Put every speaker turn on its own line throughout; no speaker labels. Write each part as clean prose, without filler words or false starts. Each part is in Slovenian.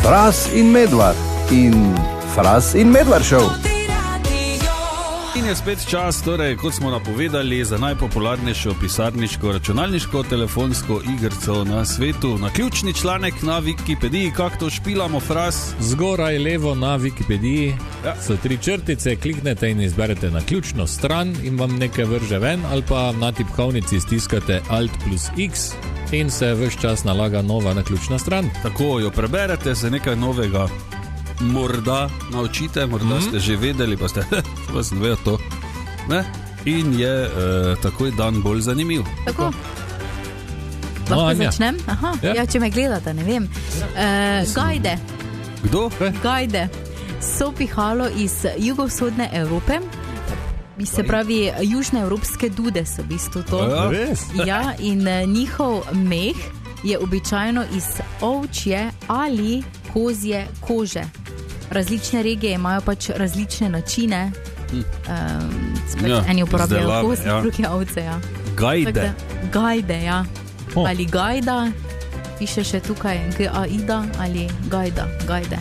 Fras in Medvard in Fras in Medvard Show.
In je spet čas, torej, kot smo napovedali, za najpopularnejšo pisarniško, računalniško, telefonsko igrico na svetu. Naključni članek na Wikipediji, kako to špilamo, Fras?
Zgoraj levo na Wikipediji so 3 črtice, kliknete in izberete naključno stran in vam nekaj vrže ven, ali pa na tipkovnici stiskate Alt plus X in se ves čas nalaga nova naključna stran.
Tako jo preberete, se nekaj novega morda naučite, morda ste že vedeli, pa ste vas ne vejo to. Ne? In je takoj dan bolj zanimiv.
Tako. Lahko začnem? Aha, ja, če me gledate, ne vem. Gajde.
Kdo?
Gajde so pihalo iz jugovzhodne Evrope, se pravi južnoevropske dude so v bistvu to. Ja, in njihov meh je običajno iz ovčje ali kozje kože. Različne regije imajo pač različne načine. Eni uporabljajo kozje, drugi ovce. Ja.
Gajde.
Gajde, ja. Ali gajda, piše še tukaj G-A-I-D-A ali gajda, gajde.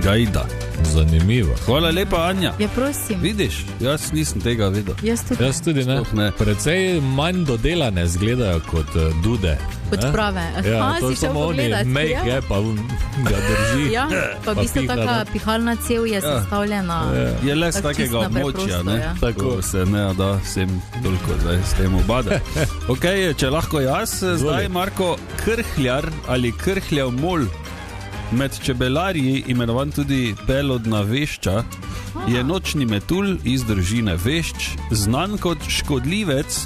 Gajda.
Zanimivo.
Hvala lepa, Anja.
Ja, prosim.
Vidiš, jaz nisem tega videl.
Jaz tudi ne. Precej manj dodelane izgledajo kot dude.
Kot prave.
Ja, to
si šel
samo
pogledat.
meh je, pa ga drži.
Ja, pa v bistvu taka pihalna cev je sestavljena.
Je le z takega območja, ne?
Ja.
Tako se ne da vsem toliko zdaj s tem obada. Ok, če lahko jaz, zdaj Marko, krhljar ali krhljav mol, med čebelarji imenovan tudi pelodna vešča, je nočni metulj iz družine vešč, znan kot škodljivec,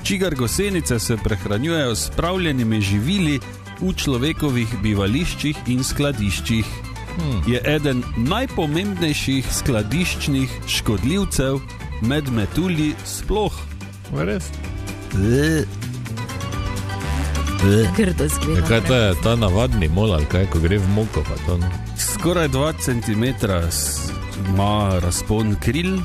čigar gosenice se prehranjujejo s spravljenimi živili v človekovih bivališčih in skladiščih. Je eden najpomembnejših skladiščnih škodljivcev med metulji sploh.
Res?
Grdo zgleda.
Kaj to je ta navadni mol, ali kaj, ko gre v moko? Pa to...
Skoraj 2 cm ima razpon kril.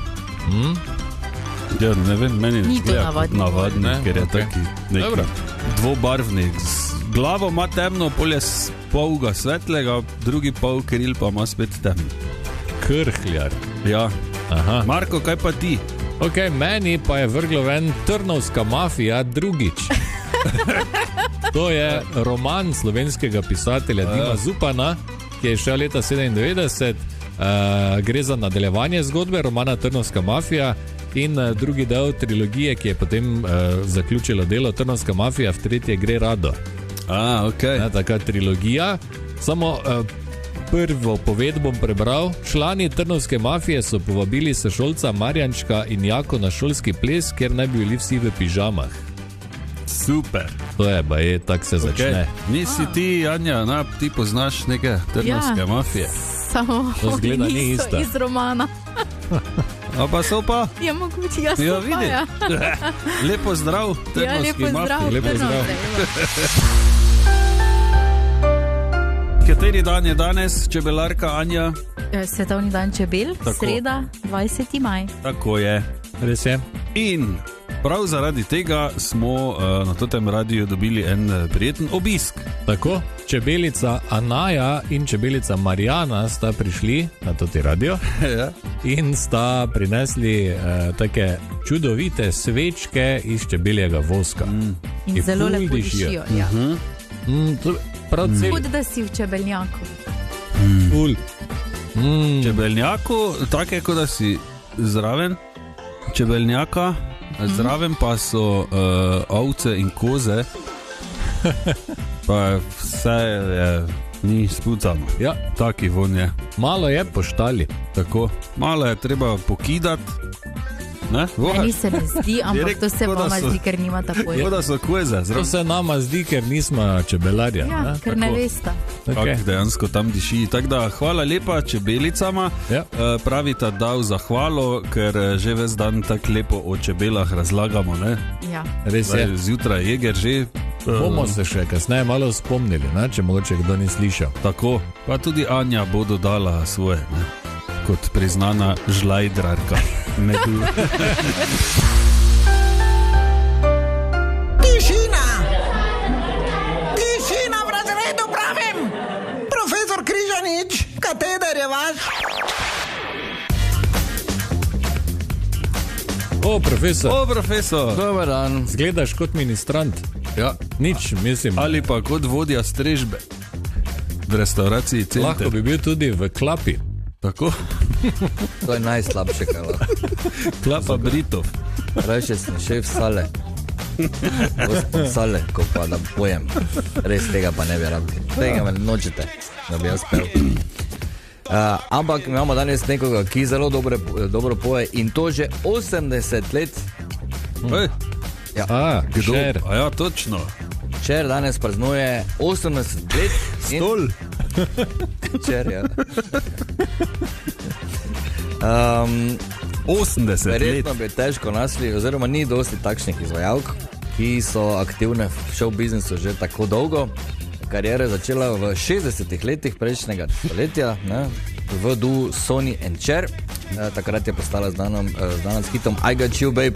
Ja, ne vem, meni
ni to
navadni, ker je taki neki dvobarvni. Glavo ima temno, polje polga svetlega, drugi pol kril pa ima spet temno.
Krhljar.
Ja.
Aha.
Marko, kaj pa ti?
Ok, meni pa je vrglo ven Trnovska mafija drugič. To je roman slovenskega pisatelja Dima Zupana, ki je šel leta 97. Gre za nadaljevanje zgodbe romana Trnovska mafija in drugi del trilogije, ki je potem zaključilo delo Trnovska mafija, v tretje gre rado.
Okay.
Taka trilogija. Samo prvo poved bom prebral. Člani Trnovske mafije so povabili sošolca Marjančka in Jako na šolski ples, kjer naj bi bili vsi v pižamah.
Super.
To je, baje, tak se začne.
Nisi ti, Anja, ti poznaš neke Trnovske mafije?
Samo oni niso iz romana.
A pa so pa?
Ja, mogoče jaz
ja,
pa, ja.
Lepo zdrav, Trnovski mafiji.
Lepo zdrav.
Kateri dan je danes, čebelarka Anja?
Svetovni dan čebel, sreda, 20. maj.
Tako je.
Res je.
In prav zaradi tega smo na tem radiju dobili en prijeten obisk.
Tako, čebelica Anaja in čebelica Marijana sta prišli na toti radio in sta prinesli take čudovite svečke iz čebeljega voska.
In zelo lepo dišijo. Ja.
Kot
da si v čebelnjaku.
Čebelnjaku, take kot da si zraven čebelnjaka, zraven pa so ovce in koze, pa vse je, ni spucano.
Ja.
Taki von je.
Malo je poštali.
Tako, malo je treba pokidati.
Meni se ne zdi, ampak to se vama zdi, ker nima tako.
Tako da so koze.
To se nama zdi, ker nismo čebelarja.
Ja, ker ne veste.
Kako dejansko tam diši. Tako da hvala lepa čebelicama. Pravita da v zahvalo, ker že ves dan tako lepo o čebelah razlagamo. Ne?
Ja.
Res je.
Zjutraj jeger že.
Bomo se še kasneje malo spomnili, ne? Če mogoče kdo ni slišal.
Tako, pa tudi Anja bo dodala svoje, ne? Kot priznana žlajdrarka.
Tišina! Tišina v razredu, pravim! Profesor
vaš?
O, profesor,
profesor.
Dobar dan.
zgledaš kot ministrant.
Ja.
Nič, mislim.
Ali pa kot vodja strežbe v restauraciji Center.
Lahko bi bil tudi v klapi.
Tako,
To je najslabše, kaj lahko.
klapa Britov.
Rajše sem šef sale. Gospod sale, ko pa da pojem. Res tega pa ne bi rabili. Tega me nočete, da bi jaz pel. Ampak imamo danes nekoga, ki zelo dobro poje in to že 80 let.
Ej,
A,
kdo?
Šer.
A ja, točno.
Čer danes praznuje 80 let. in-
Stol.
Čer, ja.
80 let.
Verjetno bi težko našli, oziroma ni dosti takšnih izvajalk, ki so aktivne v show biznisu že tako dolgo. Kariera je začela v 60 letih prejšnjega stoletja, ne, v duhu Sonny and Cher. Takrat je postala znana s hitom I Got You Babe.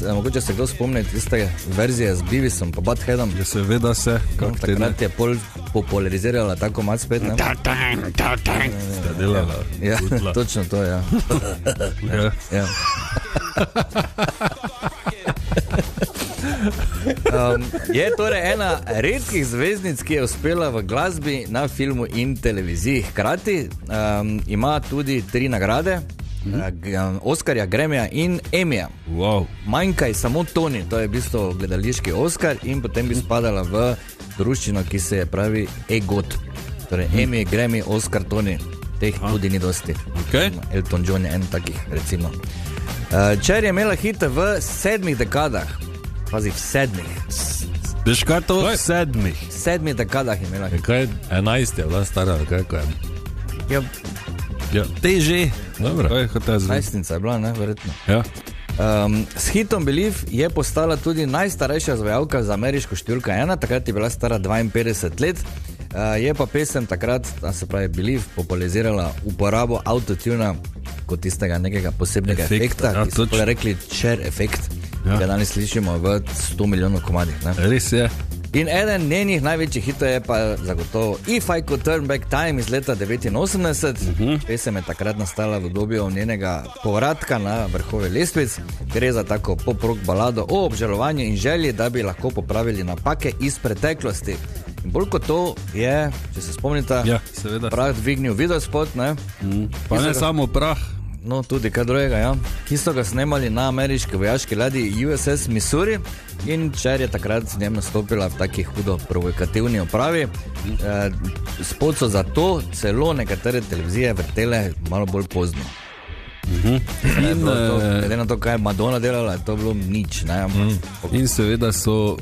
Mogoče se kdo spomni tiste verzije z Beavisom pa Buttheadom.
Ja, seveda se, kako te ne.
Takrat je popularizirala tako mat spet, ne?
Sta delala.
Ja,
Utla.
točno to, ja.
Ja.
Ja. Je torej ena redkih zvezdnic, ki je uspela v glasbi, na filmu in televiziji. Hkrati ima tudi 3 nagrade, Oskarja, Grammyja in Emmyja.
Wow.
Manjka ji samo Tony, to je v bistvu gledališki Oscar in potem bi spadala v druščino, ki se je pravi EGOT. Torej Emmy, Grammy, Oscar, Tony. Teh tudi ni dosti.
Okay.
Elton John je en takih, recimo. Cher je imela hite v 7 dekadah. Pazi, v 7.
Veš kaj to?
Kaj?
7.
7 dekadah je imela hite.
Kaj, 11 je bila stara, kaj je?
Ja,
Ja, teže.
Dobro.
Kaj je hotel zvesti?
najstnica je bila, ne, verjetno.
Ja.
S hitom Believe je postala tudi najstarejša izvajalka za ameriško številka 1, takrat je bila stara 52 let. Je pa pesem takrat, se pravi Believe, popularizirala uporabo autotuna kot tistega nekega posebnega efekta,
ja,
ki so
točno.
rekli Cher efekt,
Ja.
ki ga danes slišimo v 100 milijonov komadih. Ne?
Res je.
In eden njenih največjih hitov je pa zagotovo If I Could Turn Back Time iz leta 1989. Pesem je takrat nastala v obdobju njenega povratka na vrhove lestvic. Gre za tako pop-rock balado o obžalovanju in želji, da bi lahko popravili napake iz preteklosti. In bolj kot to je, če se spomnite,
Ja, seveda.
prah dvignil videospot, ne?
Pa ne samo prah.
No, tudi kaj drugega, ja. Ki so ga snemali na ameriški vojaški ladji USS Missouri in Cher je takrat z njem nastopila v taki hudo provokativni opravi. Spot so zato celo nekatere televizije vrtele malo bolj pozno. Glede na to, kaj je Madonna delala, je to bilo nič. Ne?
In seveda so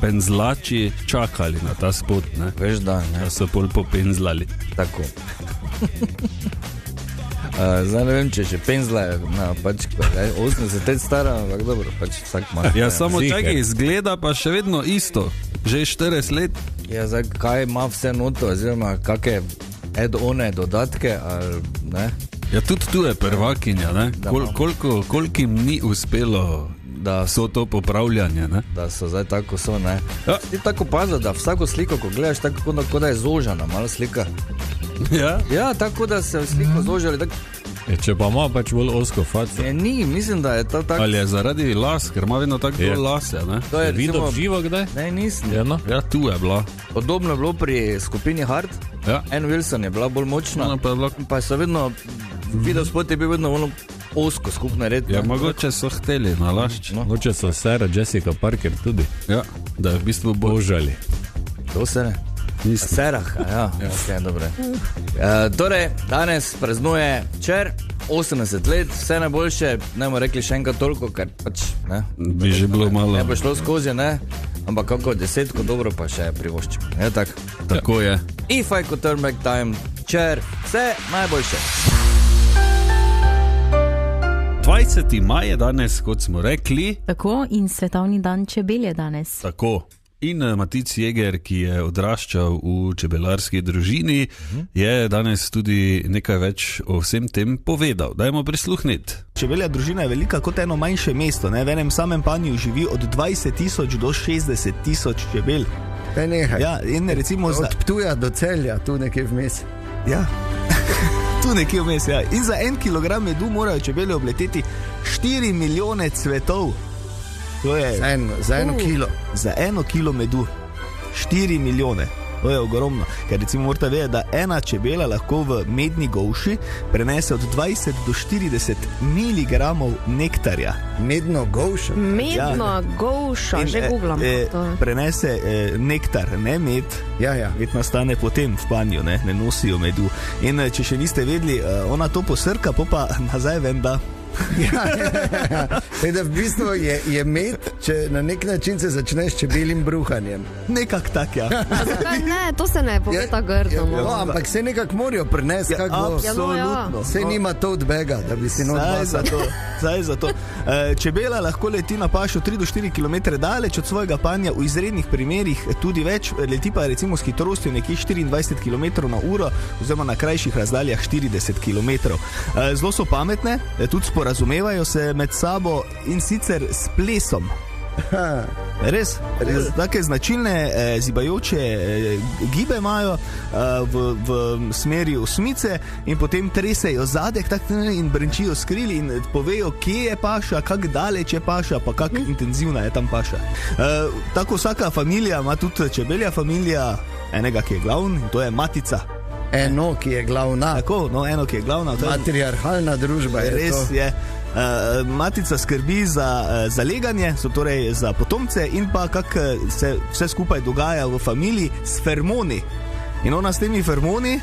penzlači čakali na ta spot, ne?
Veš, da ne.
Da so pol popenzlali.
Tako. Zdaj ne vem, če še penzla, pač 80 let stara, ampak dobro, pač vsak ima.
Ja, samo
Ziher.
čakaj, izgleda pa še vedno isto. Že 40 let.
Ja, zdaj, kaj ima vse noto, oziroma kakšne add-one, dodatke, ali ne?
Ja, tudi tu je prvakinja, ne?
Da imamo.
Koliko jim ni uspelo,
Da
so to popravljanje, ne?
Da so zdaj tako so, ne?
Ja.
Ti tako pazi, da vsako sliko, ko gledaš, tako kot da je zožana, malo slika.
Ja.
Ja, tako da se sliko zožali, tako
Če pa ima pač bolj osko faco.
ni, mislim, da je to tako.
Ali je zaradi las, ker ima vedno tako
Je.
lase, ne?
To je
Videl
recimo,
v živo kdaj?
ne, nisem.
Ja, no.
Ja, tu je bila.
Podobno je bilo pri skupini Hard.
Ja.
Ann Wilson je bila bolj močna.
Ona pa je bila...
Pa so vedno, video spot je bil vedno ono osko, skupno red.
Ja,
ne.
mogoče so hteli nalašč.
No.
Mogoče so Sarah Jessica Parker tudi
Ja, da je v bistvu bolj...
božali.
To se ne.
Nisem.
Serah, ja, okay, dobro. Torej, danes praznuje Cher, 80 let, vse najboljše, ne bomo rekli še enkrat toliko, ker pač ne.
Bi že bilo malo...
Ne bo šlo skozi, ne, ampak kako 10, dobro pa še privoščim. Je tako.
Tako je.
If I Could Turn Back Time, Cher, vse najboljše.
20. maj je danes, kot smo rekli.
Tako in svetovni dan čebel je danes.
Tako. In Matic Jeger, ki je odraščal v čebelarski družini, je danes tudi nekaj več o vsem tem povedal. Dajmo prisluhniti.
Čebelja družina je velika kot eno manjše mesto. Ne? V enem samem panju živi od 20.000 do 60.000 čebel.
Nehaj.
Ja, in recimo
Od Ptuja do Celja, tu nekje vmes.
Ja. Tu nekje vmes, ja. In za 1 kilogram medu morajo čebele obleteti 4 milijone cvetov. To je
za 1 kilo.
Za 1 kilo medu 4 milijone. To je ogromno, ker recimo morate vedeti, da ena čebela lahko v medni golši prenese od 20 do 40 miligramov nektarja.
Medno golša?
Medno golša, že googlam.
Prenese nektar, ne med.
Ja.
Med nastane potem v panju, ne nosijo medu. In če še niste vedeli, ona to posrka, pa nazaj ven da.
Ja. Da v bistvu je med, če na nek način se začneš čebelim bruhanjem.
Nekak tak, ja.
Zakaj ne? To se ne pove tako grdo.
No, ampak se nekako morajo prinesti,
absolutno.
Se nima tote baga, da bi si
Zdaj za to. Čebela lahko leti na pašo 3 do 4 km daleč od svojega panja, v izrednih primerih tudi več, leti pa recimo s hitrostjo nekje 24 km na uro, oziroma na krajših razdaljah 40 km. Zelo so pametne, tudi sporazumevajo se med sabo in sicer s plesom. Res. Take značilne zibajoče gibe imajo v smeri osmice in potem tresejo zadek in brenčijo s krili in povejo, kje je paša, kako daleč je paša, pa kako intenzivna je tam paša. Tako vsaka familija ima tudi čebelja familija enega, ki je glavn, in to je matica.
Eno, ki je glavna.
Tako, eno, ki je glavna.
Matriarhalna družba je
res
to.
Je. Matica skrbi za leganje, torej za potomce in pa kako se vse skupaj dogaja v familiji s fermoni. In ona s temi fermoni,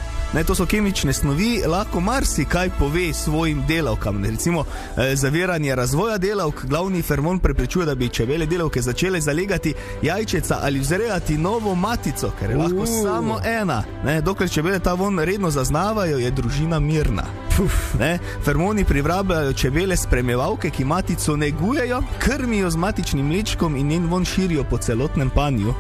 to so kemične snovi, lahko marsikaj pove svojim delavkam. Recimo zaviranje razvoja delavk, glavni fermon preprečuje, da bi čebele delavke začele zalegati jajčeca ali vzrejati novo matico, ker je lahko samo ena. Dokler čebele ta von redno zaznavajo, je družina mirna. Fermoni privrabljajo čebele spremljevalke, ki matico negujejo, krmijo z matičnim mlečkom in njen von širijo po celotnem panju.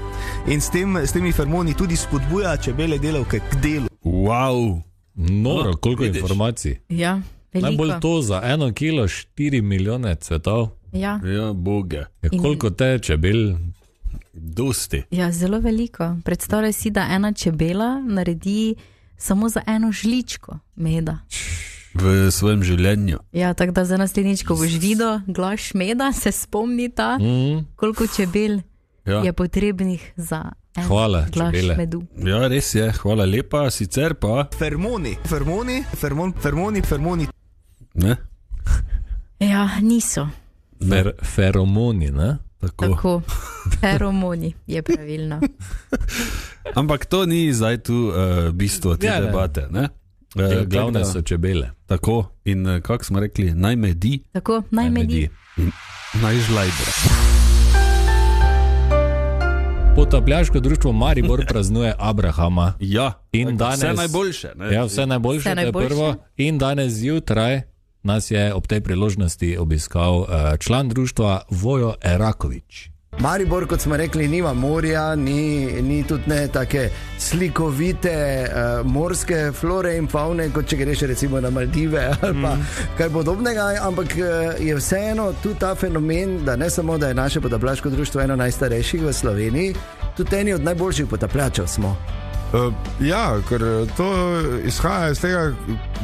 In s temi fermoni tudi spodbuja čebele delavke k delu.
Wow.
Noro, koliko informacij.
Ja, veliko.
Najbolj to za 1 kilo 4 milijone cvetov.
Ja,
boge.
Koliko te čebel?
Dosti.
Ja, zelo veliko. Predstavljaj si, da ena čebela naredi samo za eno žličko meda.
V svojem življenju.
Ja, tako da za naslednjič, ko boš videl glaš meda, se spomnita, koliko čebel je potrebnih za glaš medu.
Ja, res je, hvala lepa, sicer pa...
Fermoni.
Ne?
Ja, niso.
Feromoni, ne?
Tako, feromoni je pravilno.
Ampak to ni zdaj tu bistvo te debate, ne?
Glavne so čebele.
Tako, in kako smo rekli, naj medi.
Tako, naj medi.
Naj žlajde.
Potapljaško društvo Maribor praznuje Abrahama.
Ja,
in danes,
vse najboljše.
Ja, vse najboljše, to je prvo. In danes zjutraj nas je ob tej priložnosti obiskal član društva Vojo Erakovič.
Maribor, kot smo rekli, nima morja, ni tudi ne take slikovite morske flore in faune, kot če greš recimo na Maldive ali pa kaj podobnega, ampak je vseeno tudi ta fenomen, da ne samo, da je naše potapljaško društvo eno najstarejših v Sloveniji, tudi eni od najboljših potapljačev smo.
Ja, ker to izhaja iz tega,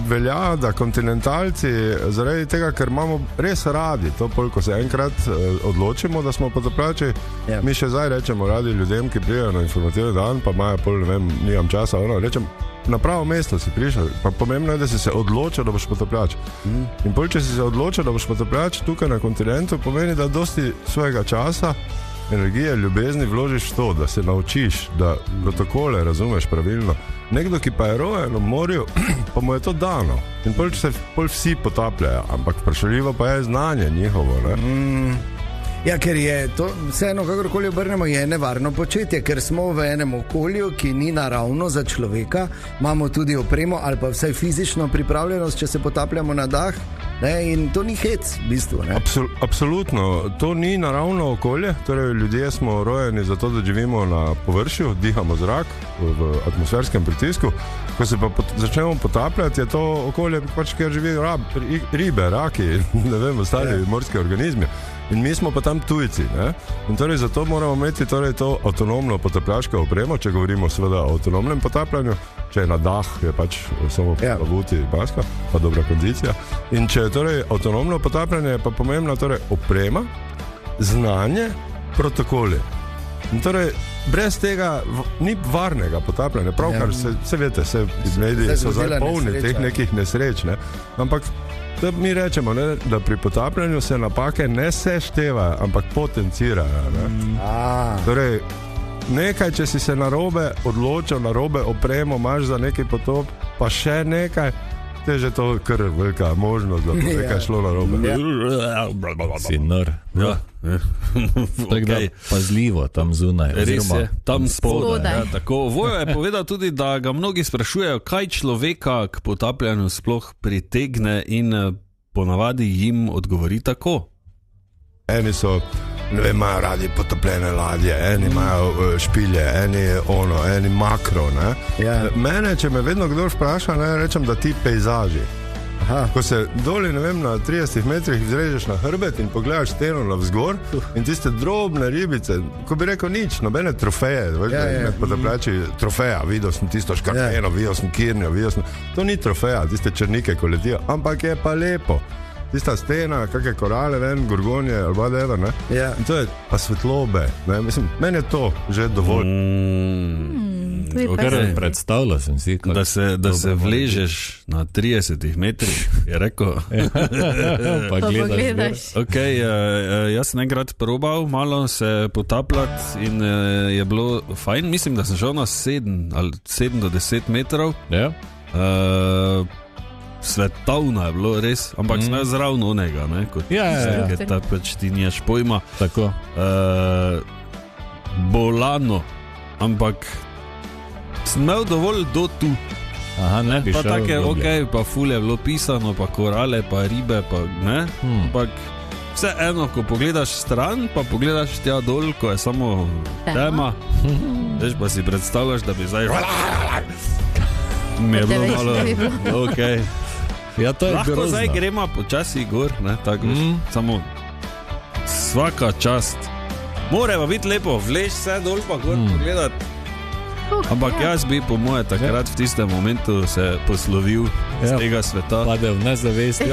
velja, da kontinentalci zaradi tega, ker imamo res radi to, ko se enkrat odločimo, da smo potapljači, mi še zdaj rečemo radi ljudem, ki prijajo na informativni dan, pa imajo pol, ne vem, nimam časa, rečem, na pravo mesto si prišel, pa pomembno je, da si se odločil, da boš potapljač. In pol, če si se odločil, da boš potapljač tukaj na kontinentu, pomeni, da dosti svojega časa, energije, ljubezni vložiš v to, da se naučiš, da protokole razumeš pravilno. Nekdo, ki pa je rojen v morju, pa mu je to dano. In pol se vsi potapljajo, ampak vprašljivo pa je znanje njihovo.
Ja, ker je to vseeno, kakorkoli obrnemo, je nevarno početje, ker smo v enem okolju, ki ni naravno za človeka, imamo tudi opremo ali pa vsaj fizično pripravljenost, če se potapljamo na dah. In to ni hec, v bistvu.
Absolutno, to ni naravno okolje, torej ljudje smo rojeni zato, da živimo na površju, dihamo zrak v atmosferskem pritisku. Ko se pa začnemo potapljati, je to okolje, kjer živijo ribe, raki, ne vem, ostali morski organizmi. In mi smo pa tam tujci. Ne? In torej zato moramo imeti torej to avtonomno potapljaško opremo, če govorimo seveda o avtonomnem potapljanju, če je na dah, je pač samo plavuti maska, pa dobra kondicija. In če je torej avtonomno potapljanje, je pa pomembna torej oprema, znanje, protokoli. In torej brez tega ni varnega potapljanja, pravkar se veste, mediji so zdaj polni teh nekih nesreč, ne? Ampak mi rečemo, ne, da pri potapljanju se napake ne seštevajo, ampak potencirajo. Torej, nekaj, če si se narobe odločil, narobe opremo imaš za neki potop, pa še nekaj, te je že to kar velika možnost, da bi nekaj šlo narobe.
Si nor. Tako da pazljivo tam zunaj.
Res je, tam spodaj.
Tako.
Vojo je povedal tudi, da ga mnogi sprašujejo, kaj človeka k potapljanju sploh pritegne in ponavadi jim odgovori tako.
Eni so, ne vem, imajo radi potopljene ladje, eni imajo špilje, eni makro, ne. Mene, če me vedno kdo vpraša, ne, rečem, da ti pejzaži. Ko se doli, ne vem, na 30 metrih vzrežeš na hrbet in pogledaš steno navzgor in tiste drobne ribice, ko bi rekel nič, nobene trofeje, med potapljači trofeja, videl sem tisto škarpeno, videl sem kirnjo, to ni trofeja, tiste črnike, ko letijo, ampak je pa lepo. Tista stena, kakšne korale, gorgonje ali whatever, ne? In to je pa svetlobe, ne? Mislim, meni je to že dovolj.
Predstavljal sem si,
da se vležeš na 30 metrih, je rekel.
Pa gledaš.
Okay, jaz sem enkrat probal malo se potapljati in je bilo fajn. Mislim, da sem šel na 7 do 10 metrov. Svetovno je bilo res, ampak sem zraven onega, ne, kot vse, tako pač ti niješ pojma.
Tako.
Bolano, ampak sem imel dovolj do tu.
Ne bi
pa
šel.
Take, pa ful je bilo pisano, pa korale, pa ribe, pa ne, ampak vse eno, ko pogledaš stran, pa pogledaš tja dol, ko je samo tema, veš, pa si predstavljaš, da bi zdaj mi je bilo malo, okej.
Ja, to je
lahko
grozno.
Zdaj gremo počasi gor, ne, tako samo svaka čast. Moramo biti lepo, vleč se dol pa gor pogledati. Ampak jaz bi po moje takrat v tistem momentu se poslovil z tega sveta.
Padel v nezavest.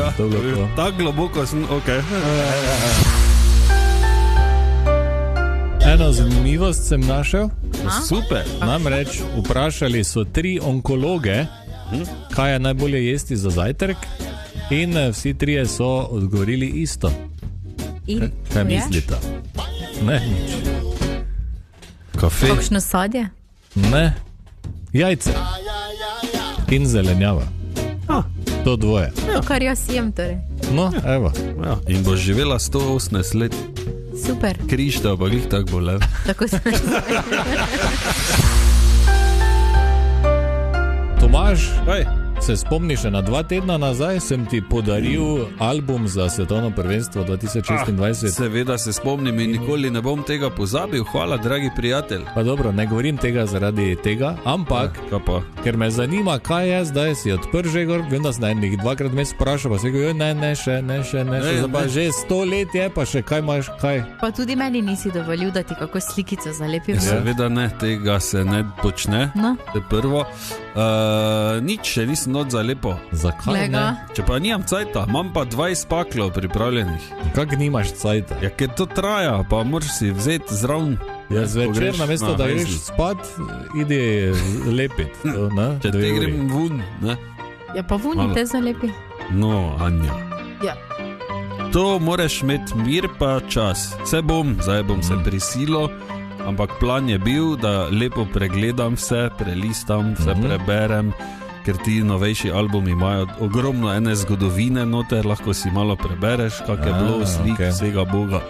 Tako globoko sem, okej.
Eno zanimivost sem našel.
Super.
Namreč vprašali so 3 onkologe, kaj je najbolje jesti za zajtrk, in vsi 3 so odgovorili isto. Kaj mislite? Ne, nič.
Kafe?
Kakšno sadje?
Ne, jajce in zelenjava. To dvoje.
To, kar jaz jem torej.
No, evo.
In boš živela 118 let.
Super.
Krištev pa glih tako bo lev.
Tako se
Tomaž, se spomniš, na 2 tedna nazaj sem ti podaril album za svetovno prvenstvo 2026.
Seveda se spomnim in nikoli ne bom tega pozabil. Hvala, dragi prijatelj.
Pa dobro, ne govorim tega zaradi tega, ampak ker me zanima, kaj je zdaj, si odprl že gor, vem, da sem enih 2-krat mes vprašal, pa si rekel, ne, še, pa že 100 let je, pa še kaj imaš, kaj?
Pa tudi meni nisi dovolil, da ti kako slikico zalepim.
Seveda ne, tega se ne počne.
No.
To je prvo. Nič še nisem not za lepo.
Zakaj ne?
Če pa nimam cajta, imam pa 20 paklov pripravljenih.
Kak nimaš cajta?
Ja, ker to traja, pa moraš si vzeti zraven.
Ja, zvečer namesto, da greš spat, idi lepit.
Če te grem vun, ne?
Ja, pa vun te zalepi.
No, Anja.
Ja.
To moraš imeti mir pa čas. Zdaj bom se prisilo. Ampak plan je bil, da lepo pregledam vse, prelistam, vse preberem, ker ti novejši albumi imajo ogromno ene zgodovine noter, lahko si malo prebereš, kak je bilo slik vsega Boga.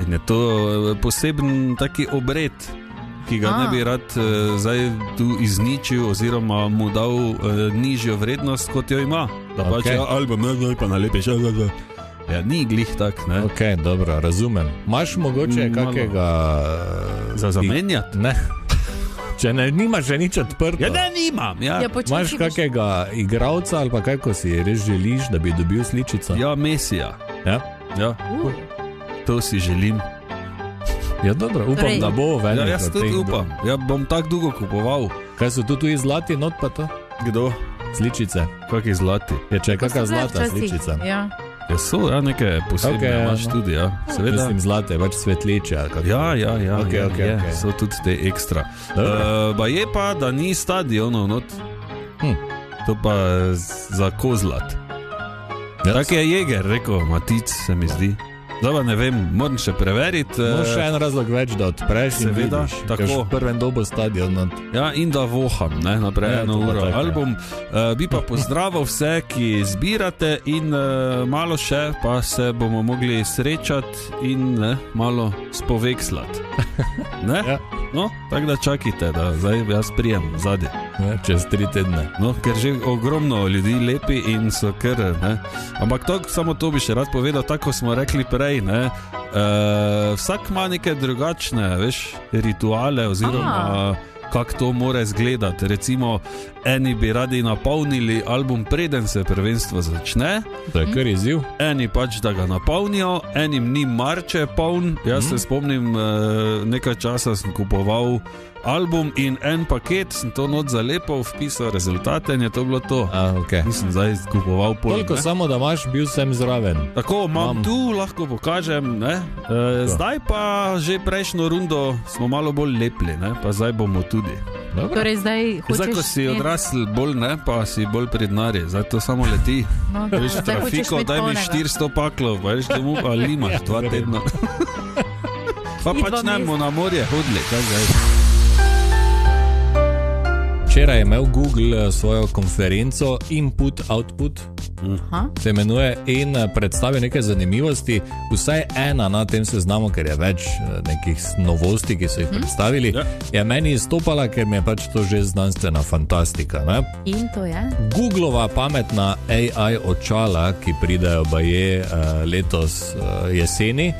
In je to poseben taki obred, ki ga ne bi rad zdaj tu izničil oziroma mu dal nižjo vrednost, kot jo ima. Da pač album, pa nalepiš, ja, ni glih tak, ne.
Ok, dobro, razumem. Imaš mogoče kakega...
Za zamenjati?
Ne. Če nimaš že nič odprto.
Ja, ne, nimam, ja.
Imaš kakega igralca ali pa kaj, ko si res želiš, da bi dobil sličico?
Ja, Mesija.
Ja?
Ja. To si želim.
Ja, dobro, upam,
Torej-
da bo ven.
Ja, jaz tudi upam. Ja, bom tako dolgo kupoval.
Kaj so tu zlati not pa to?
Kdo?
Sličice.
Kaki zlati?
Je če kakšna
Vse
zlata
včasih,
sličica?
Ja.
Ja, so, ja, neke posebne
Okej,
imaš
no.
tudi, ja. Seveda.
Mislim zlate, več svetleče. ali kako?
Ja,
Okej,
ja,
okej,
je.
okej.
So tudi te ekstra.
Dobro.
Je pa, da ni stadionov not. To pa za kozlat.
Ja.
Tak je Jeger, rekel Matic, se mi zdi. Zdaj pa ne vem, moram še preveriti.
No, še en razlog več, da odpreš in
Seveda,
vidiš.
tako.
Ker v prvem dobu stadion. No.
Ja, in da voham, ne, naprej
Ja,
eno
to pa
uro.
tako, ja.
Album bi pa pozdravil vse, ki zbirate in malo še, pa se bomo mogli srečati in malo spovekslati. Ne?
Ja.
No, tako da čakajte, da zdaj jaz prijem zadnji.
Ne, čez 3 tedne.
No, ker že ogromno ljudi lepi in so kar, ne. Ampak samo to bi še rad povedal, tako smo rekli prej, ne. Vsak ima neke drugačne, veš, rituale oziroma kako to mora izgledati. Recimo, eni bi radi napolnili album, preden se prvenstvo začne,
To je kar izziv.
eni pač, da ga napolnijo, enim ni marče poln. Jaz se spomnim, nekaj časa sem kupoval album in en paket, sem to not zalepal, vpisal rezultate in je to bilo to.
Okay.
Nisem zdaj kupoval pol.
Toliko
ne.
samo, da imaš bil sem zraven.
Tako, imam tu, lahko pokažem. Ne? Zdaj pa že prejšnjo rundo smo malo bolj lepli, ne? Pa zdaj bomo tudi.
Dobro.
Torej zdaj hočeš...
Zdaj, ko si odrasl bolj, ne, pa si bolj pridnari, zdaj to samo leti.
No,
Veš,
zdaj hočeš
trafiko,
imeti
daj mi
polnega.
400 paklov, veš, domov pa limaš 2 tedna. Pa
In
pač
2
ne bomo na morje hodili, kaj zdaj.
Včeraj je imel Google svojo konferenco Input-Output, se imenuje, in predstavil nekaj zanimivosti, vsaj ena na tem seznamu, ker je več nekih novosti, ki so jih predstavili, je meni izstopala, ker mi je pač to že znanstvena fantastika. Ne?
In to je?
Googlova pametna AI očala, ki pridejo baje letos jeseni,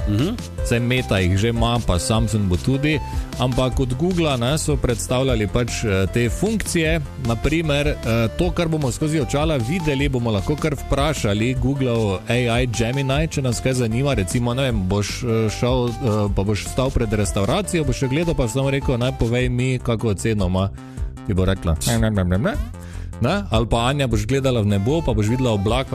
saj Meta jih že ima, pa Samsung bo tudi, ampak od Googla so predstavljali pač te funkcije, naprimer to, kar bomo skozi očala videli, bomo lahko kar vprašali Googlov AI Gemini, če nas kaj zanima, recimo, ne vem, boš šel, pa boš stal pred restauracijo, boš še gledal, pa samo rekel, naj povej mi, kako ceno ima, ti bo rekla, ne? Ali pa Anja boš gledala v nebo, pa boš videla oblak,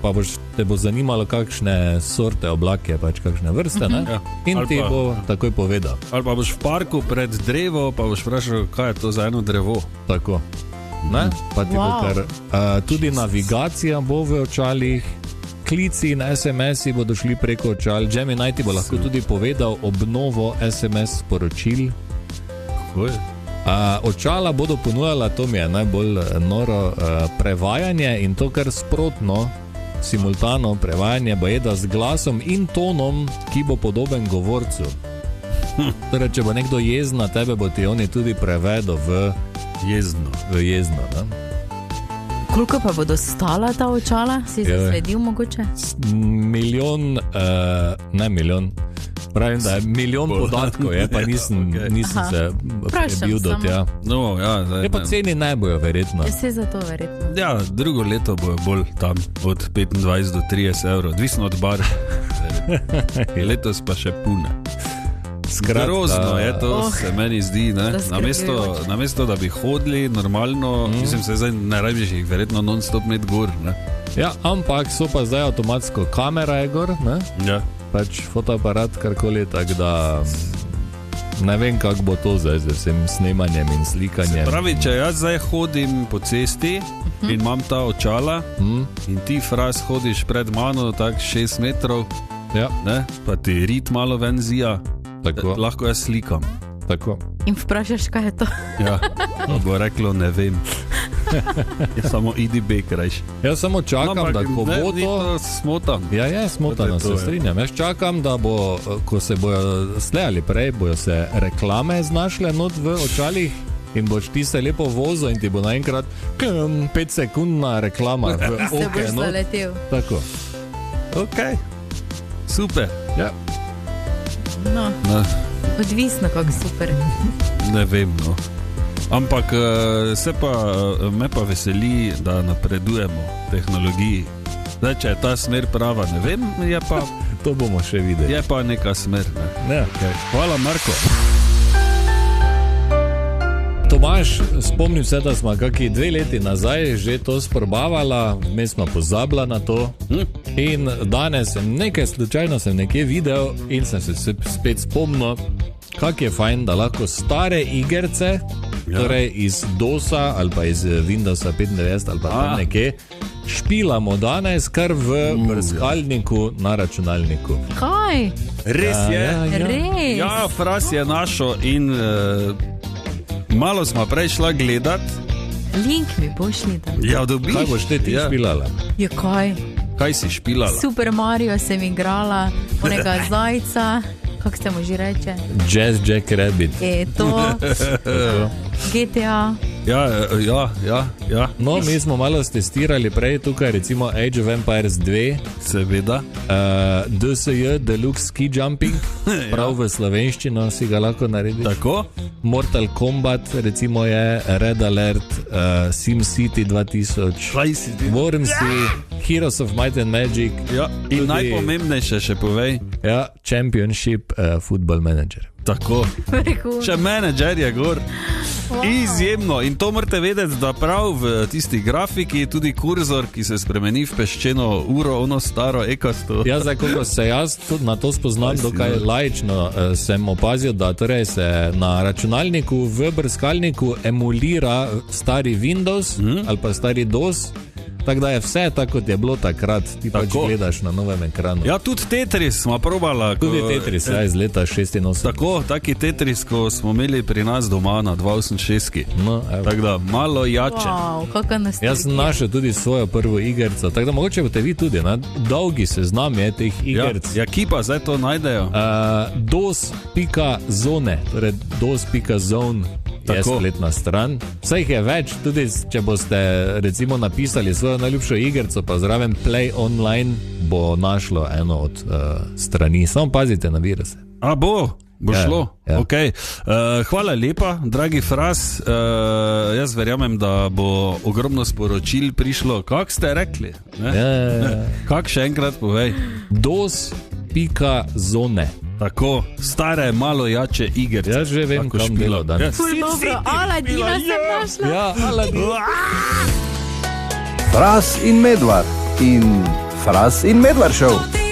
pa te bo zanimalo, kakšne sorte oblake, pač kakšne vrste, ne? In
Ali
ti
pa-
bo takoj povedal.
Ali pa boš v parku pred drevo, pa boš vprašal, kaj je to za eno drevo.
Tako. Ne? Pa ti bo
Wow.
kar. Tudi navigacija bo v očalih, klici in SMS-i bodo šli preko očal. Gemini ti bo lahko tudi povedal obnovo SMS sporočil. Očala bodo ponujala, to mi je najbolj noro, prevajanje in to kar sprotno, simultano prevajanje, bajeda z glasom in tonom, ki bo podoben govorcu. Torej, če bo nekdo jezen na tebe, bo ti oni tudi prevedel v
Jezno.
jezno. Ne?
Koliko pa bodo stala ta očala? Si zasledil mogoče?
Milijon, ne milijon. Pravim, da je milijon podatkov, je, pa nisem
Aha.
se
Vprašam
prebil do
samo.
tja.
No, ja, zdaj
Je pa
ne.
ceni ne bojo, verjetno.
Jaz se za to verjetno.
Ja, drugo leto bojo bolj tam, od 25 do 30 evrov, odvisno od bar. Letos pa še pune. Grozno je to, se meni zdi, ne?
Zaskrbljujoče.
Namesto da bi hodili normalno, mislim se zdaj ne rabiš jih verjetno non-stop med gor, ne?
Ja, ampak so pa zdaj avtomatsko kamera je gor, ne?
Ja.
Pač fotoaparat, karkoli, tako da ne vem, kako bo to zdaj z vsem snemanjem in slikanjem.
Pravi, če jaz zdaj hodim po cesti in imam ta očala in ti fraz hodiš pred mano tak 6 metrov,
Ja,
ne? Pa ti rit malo ven zija,
tako,
lahko jaz slikam.
tako.
In vprašaš, kaj je to?
Ja, pa bo reklo, ne vem. Ja, samo idi bek, rajš.
Jaz samo čakam, da ko bo
ni
to...
smotan.
Ja, je smotano,
To
se
je to,
strinjam. Jaz čakam, da bo, ko se bojo slej ali prej, bojo se reklame znašle not v očalih in boš ti se lepo vozil in ti bo naenkrat 5-sekundna reklama v
Se boš
oke. not.
zaletel.
Tako.
Ok, super.
Ja.
No,
No,
odvisno, kako super.
ne vem, no. Ampak me pa veseli, da napredujemo v tehnologiji. Zdaj, če je ta smer prava, ne vem, je pa
To bomo še videli.
Je pa neka smer. Ne?
Ja.
Okay. Hvala, Marko.
Tomaž, spomnim se, da smo kakšni 2 leti nazaj že to sprobavala, vmes smo pozabila na to. In danes sem slučajno nekje videl in sem se spet spomnil, kako je fajn, da lahko stare igrice, torej iz DOS-a ali pa iz Windowsa 95 ali pa tam nekje, špilamo danes kar v brskalniku na računalniku.
Kaj?
Res je.
Res.
Ja, Fras je našo in malo smo prej šla gledat.
Link mi boš dal.
Ja, dobiš.
Kaj boš ti špilala?
Ja, kaj?
Kaj si špilala?
Super Mario sem igrala, onega zajca, kako se mu že reče?
Jazz Jack Rabbit.
To, GTA.
Ja.
No, mi smo malo testirali prej tukaj, recimo Age of Empires 2.
Seveda.
DSJ, Deluxe Ski Jumping, prav v slovenščino si ga lahko naredi.
Tako?
Mortal Kombat, recimo je Red Alert, SimCity 2000, Wormsy, Heroes of Might and Magic.
Ja, in tudi, najpomembnejše še povej.
Ja, Championship Football Manager.
Tako. Še menedžer je gor. Wow. Izjemno. In to morate vedeti, da prav v tisti grafiki je tudi kurzor, ki se spremeni v peščeno uro, ono staro ekasto.
Ja, zdaj, kako se jaz na to spoznam, dokaj laično, sem opazil, da torej se na računalniku v brskalniku emulira stari Windows ali pa stari DOS. Tako da je vse tako, kot je bilo takrat, ti pač gledaš na novem ekranu.
Ja, tudi Tetris smo probala.
Tudi Tetris, ja, iz leta 86.
Tako, taki Tetris, ko smo imeli pri nas doma na 286. No, tako da, malo jače.
Wow, kako nas je.
Jaz sem našel tudi svojo prvo igrico, tako da mogoče boste vi tudi, ne? Dolgi seznam je teh igric.
Ja, ki pa zdaj to najdejo?
DOS.zone, torej DOS.zone. Je spletna stran. Vse jih je več, tudi če boste recimo napisali svojo najljubšo igrico, pa zraven Play Online bo našlo eno od strani. Samo pazite na viruse.
A bo šlo?
Ja.
Okay. Hvala lepa, dragi Fras. Jaz verjamem, da bo ogromno sporočil prišlo. Kak ste rekli?
Ja.
Kak še enkrat povej?
DOS.zone.
Tako, stare, malo jače igrice.
Jaz že vem, kam delo danes.
Dobro, Aladina sem našla.
Ja, Aladina.
Fras in Medvard in Fras in Medvard Show.